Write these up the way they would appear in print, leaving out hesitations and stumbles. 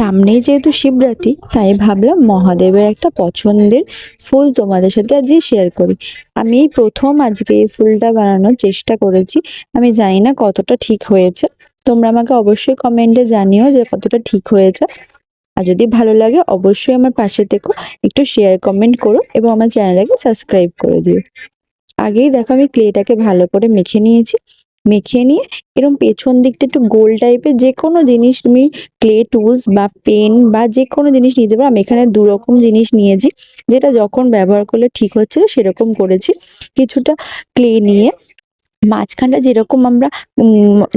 সামনেই যেহেতু শিবরাত্রি, তাই ভাবলাম মহাদেবের একটা পছন্দের ফুল তোমাদের সাথে আজকে শেয়ার করি। আমি এই প্রথম আজকে এই ফুলটা বানানোর চেষ্টা করেছি। আমি জানি না কতটা ঠিক হয়েছে, তোমরা আমাকে অবশ্যই কমেন্টে জানিও যে কতটা ঠিক হয়েছে। আর যদি ভালো লাগে অবশ্যই আমার পাশে থেকো, একটু শেয়ার কমেন্ট করো এবং আমার চ্যানেলটাকে সাবস্ক্রাইব করে দিও। আগেই দেখো আমি ক্লেটাকে ভালো করে মেখে নিয়েছি। মেখে নিয়ে এরকম পেছন দিকটা একটু গোল টাইপের যে কোনো জিনিস তুমি ক্লে টুলস বা পেন বা যে কোনো জিনিস নিতে পারো। আমি এখানে দু রকম জিনিস নিয়েছি, যেটা যখন ব্যবহার করলে ঠিক হচ্ছিল সেরকম করেছি। কিছুটা ক্লে নিয়ে মাঝখানটা যেরকম আমরা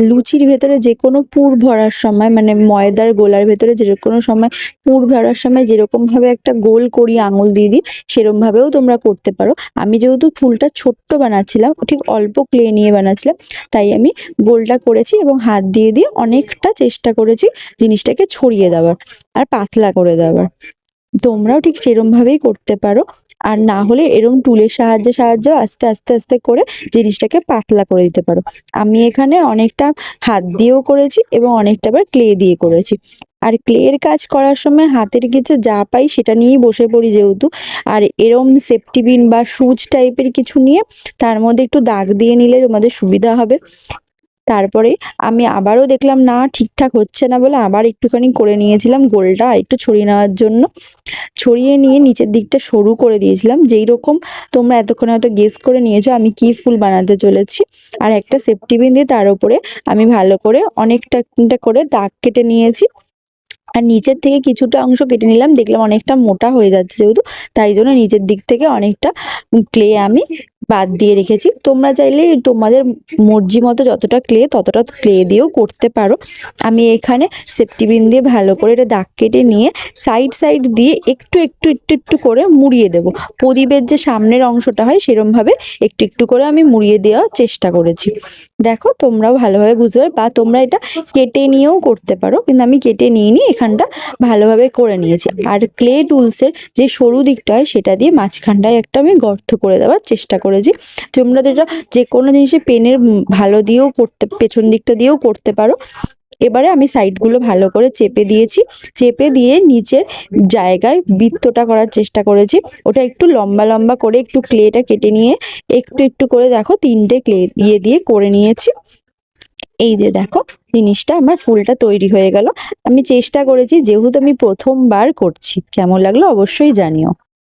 লুচির ভেতরে যে কোনো পুর ভরার সময়, মানে ময়দার গোলার ভেতরে যে কোনো সময় পুর ভরার সময় যেরকম ভাবে একটা গোল করি আঙুল দিয়ে দিই, সেরকম ভাবেও তোমরা করতে পারো। আমি যেহেতু ফুলটা ছোট্ট বানাচ্ছিলাম, ঠিক অল্প ক্লে নিয়ে বানাচ্ছিলাম, তাই আমি গোলটা করেছি এবং হাত দিয়ে দিয়ে অনেকটা চেষ্টা করেছি জিনিসটাকে ছড়িয়ে দেওয়ার আর পাতলা করে দেওয়ার। তোমরাও ঠিক সেরম ভাবেই করতে পারো। আর না হলে এরম টুলের সাহায্যে আস্তে আস্তে আস্তে করে জিনিসটাকে পাতলা করে দিতে পারো। আমি এখানে অনেকটা হাত দিয়েও করেছি এবং অনেকটা আবার ক্লে দিয়ে করেছি। আর ক্লের কাজ করার সময় হাতের কাছে যা পাই সেটা নিয়েই বসে পড়ি যেহেতু। আর এরম সেফটি পিন বা সুচ টাইপের কিছু নিয়ে তার মধ্যে একটু দাগ দিয়ে নিলে তোমাদের সুবিধা হবে। তারপরে আমি আবারও দেখলাম না ঠিকঠাক হচ্ছে না বলে আবার একটুখানি করে নিয়েছিলাম গোলটা আর একটু ছড়িয়ে নেওয়ার জন্য। ছড়িয়ে নিয়ে নিচের দিকটা সরু করে দিয়েছিলাম, যেই রকম তোমরা এতক্ষণে হয়তো গেস করে নিয়েছো আমি কি ফুল বানাতে চলেছি। আর একটা সেফটি পিন দিয়ে তার উপরে আমি ভালো করে অনেকটা করে দাগ কেটে নিয়েছি। আর নিচের থেকে কিছুটা অংশ কেটে নিলাম, দেখলাম অনেকটা মোটা হয়ে যাচ্ছে যেহেতু, তাই জন্য নিচের দিক থেকে অনেকটা ক্লে আমি বাদ দিয়ে রেখেছি। তোমরা চাইলে তোমাদের মর্জি মতো যতটা ক্লে ততটা ক্লে দিয়েও করতে পারো। আমি এখানে সেফটি পিন দিয়ে ভালো করে এটা দাগ কেটে নিয়ে সাইড দিয়ে একটু একটু একটু একটু করে মুড়িয়ে দেবো। প্রদীপের যে সামনের অংশটা হয় সেরম ভাবে একটু একটু করে আমি মুড়িয়ে দেওয়ার চেষ্টা করেছি। দেখো তোমরাও ভালোভাবে বুঝতে পারো, বা তোমরা এটা কেটে নিয়েও করতে পারো, কিন্তু আমি কেটে নিয়ে এখানটা ভালোভাবে করে নিয়েছি। আর ক্লে টুলসের যে সরু দিকটা হয় সেটা দিয়ে মাঝখানটায় একটা আমি গর্ত করে দেওয়ার চেষ্টা করেছি। তোমরা যেটা যে কোনো জিনিসে পেনের ভালো দিয়েও করতে, পেছন দিকটা দিয়েও করতে পারো। এবারে আমি সাইডগুলো ভালো করে চেপে দিয়েছি, চেপে দিয়ে নিচের জায়গায় বৃত্তটা করার চেষ্টা করেছি। ওটা একটু লম্বা লম্বা করে একটু ক্লেটা কেটে নিয়ে একটু একটু করে দেখো 3টে ক্লে দিয়ে করে নিয়েছি। এই যে দেখো জিনিসটা আমার ফুলটা তৈরি হয়ে গেল। আমি চেষ্টা করেছি, যেহেতু আমি প্রথমবার করছি। কেমন লাগলো অবশ্যই জানিও।